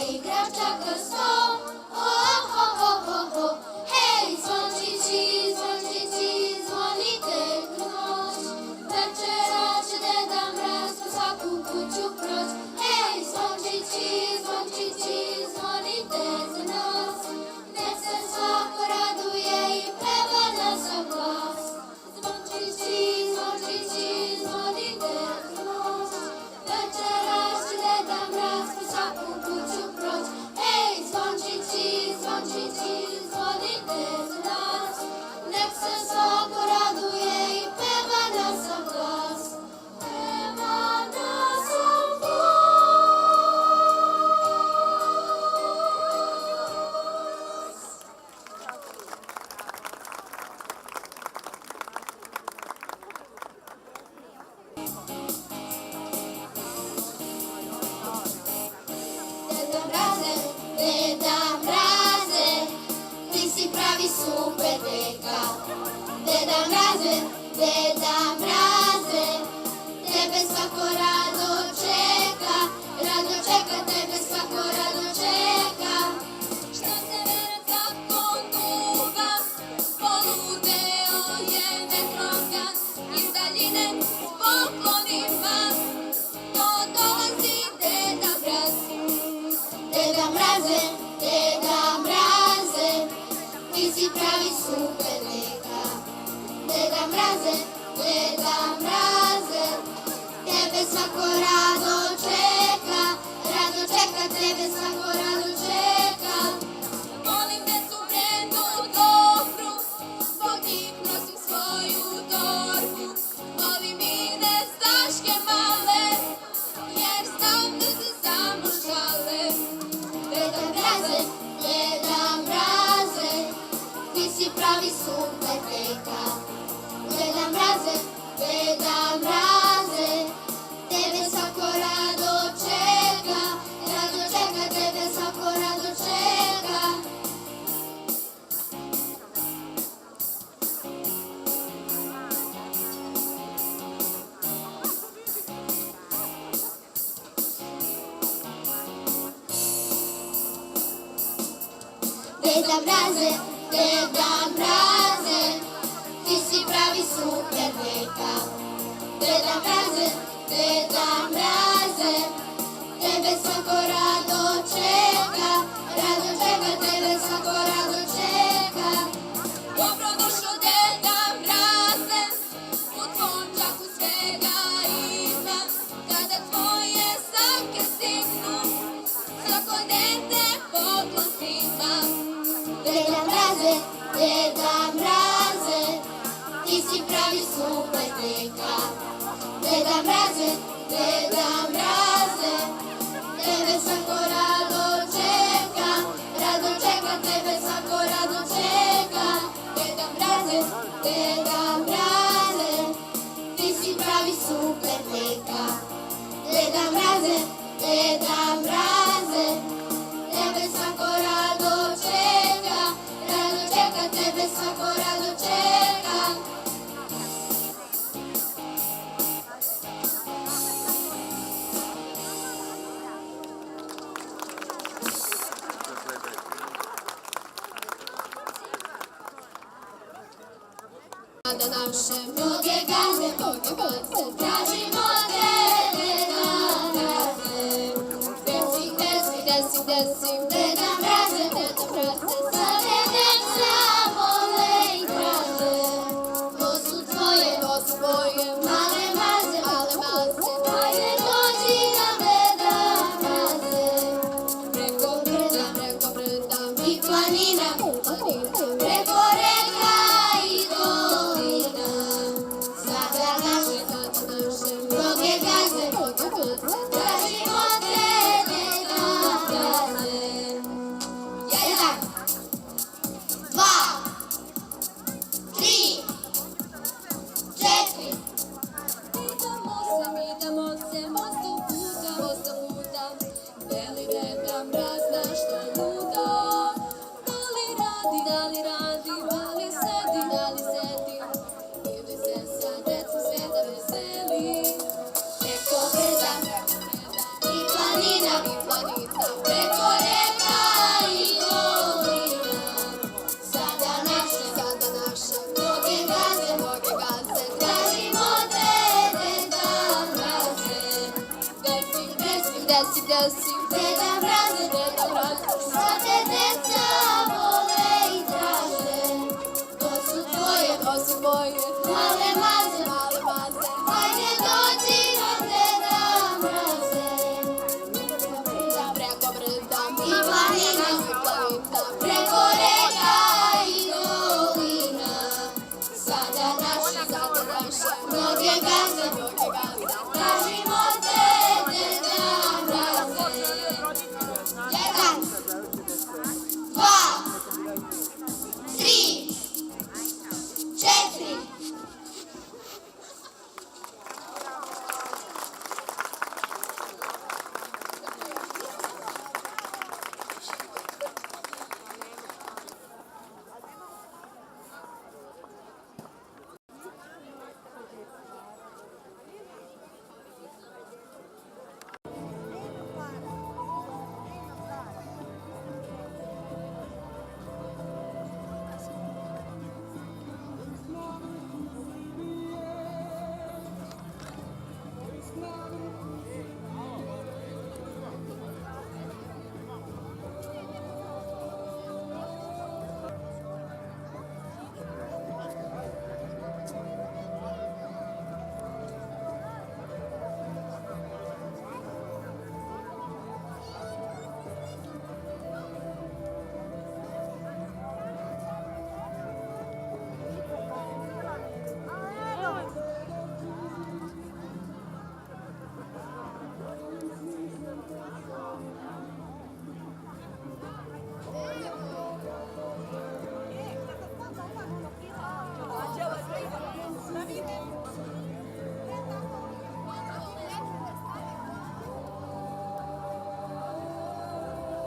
i graczaka są. Ho, ho, ho, ho, ho. Hej, dzwoni ci, dzwonity knoć. Večera će deda mraz u svaku kuću proć. Hej, dzvonči ci, zvonite za nas. Nek se svako raduje i peva na sav glas. Zvonči ci, zvonite za nas. Večera će deda mraz u svaku kuću proć. Hej, zvonči ci, zvonite za nas. Nek se svako raduje i peva na sav glas. Peva na sav glas. Deda mraze, ti si pravi super deka. Deda mraze, tebe svako rado čeka, tebe svako rado čeka. Što se vera tako tuga, poludeo je vetrogan, iz daljine s poklonima, to dolazi deda mraz. Deda mraze, ti si pravi super deka. Deda mraze, tebe svako rado čeka, tebe svako rado čeka. Volim decu vrednu, dobru, zbog njih nosim svoju torbu. Volim i nestaške male, jer znam da se samo šale. Deda mraze, ti si pravi super deka. Deda mraze, tebe svako rado čeka, tebe svako rado čeka. Deda mraze, ti si pravi super deka. Deda mraze, tebe svako rado čeka, tebe svako rado čeka. Dobrodošao deda mraze, u tvom džaku svega ima. Kada tvoje sake stignu, svako dete poklon svima. Deda mraze, ti si pravi super deka. Deda mraze, tebe svako rado čeka, tebe svako rado čeka. Deda mraze, ti si pravi super deka. Deda mraze, tebe svako rado čeka, tebe svako rado čeka. Da naše mnoge gaze, tražimo deda mraze. Desi, deda mraze, zavedem samo i traže. To su tvoje male maze, ajde dođi nam deda mraze. Preko brda i planina, preko reka i dolina. Sada naše mnoge gaze, tražimo deda mraze. Deda,